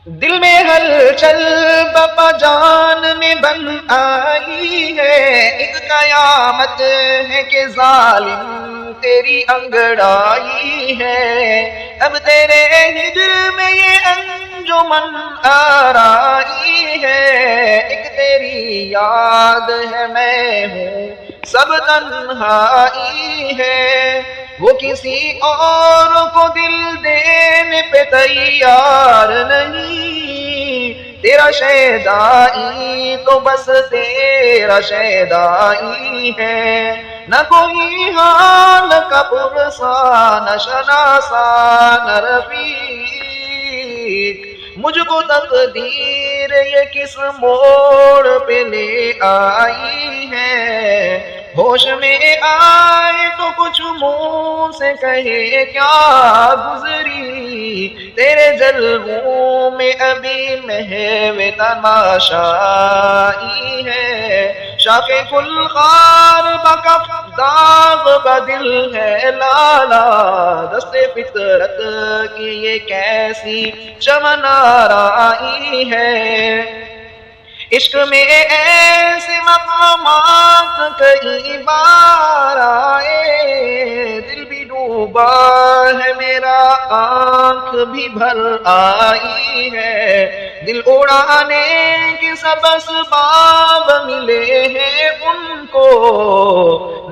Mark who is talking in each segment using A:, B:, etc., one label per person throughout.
A: دل میں ہلچل بپا جان میں بن آئی ہے، ایک قیامت ہے کہ ظالم تیری انگڑائی ہے، اب تیرے ہجر میں یہ انجمن آرائی ہے، ایک تیری یاد ہے میں ہوں سب تنہائی ہے، وہ کسی اور کو دل دینے پہ تیار نہیں، تیرا شیدائی تو بس تیرا شیدائی ہے، نہ کوئی حال کا پرسا نہ شناسا نہ رفیق، مجھ کو تقدیر یہ کس موڑ پہ لے آئی ہے، ہوش میں آئے تو کچھ منہ سے کہے کیا گزری، تیرے جلووں میں ابھی محو تماشائی ہے، شاخ گل خار بکف داغ بدل ہے لالا، دست فطرت کی یہ کیسی چمن آرائی ہے، عشق میں ایسے مقامات کئی بار آئے، دل بھی ڈوبا ہے میرا آنکھ بھی بھر آئی ہے، دل اڑانے کے سب اسباب ملے ہیں ان کو،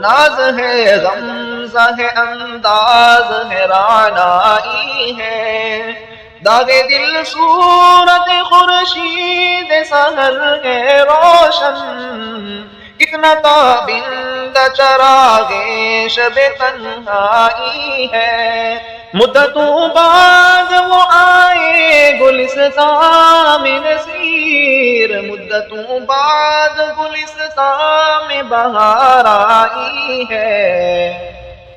A: ناز ہے غمزہ ہے انداز ہے رعنائی ہے، داغ دل صورت خورشید سحر ہے روشن، کتنا تابند چراغ شب تنہائی ہے، مدتوں بعد وہ آئے گلستان میں نصیر، مدتوں بعد گلستان میں بہار آئی ہے،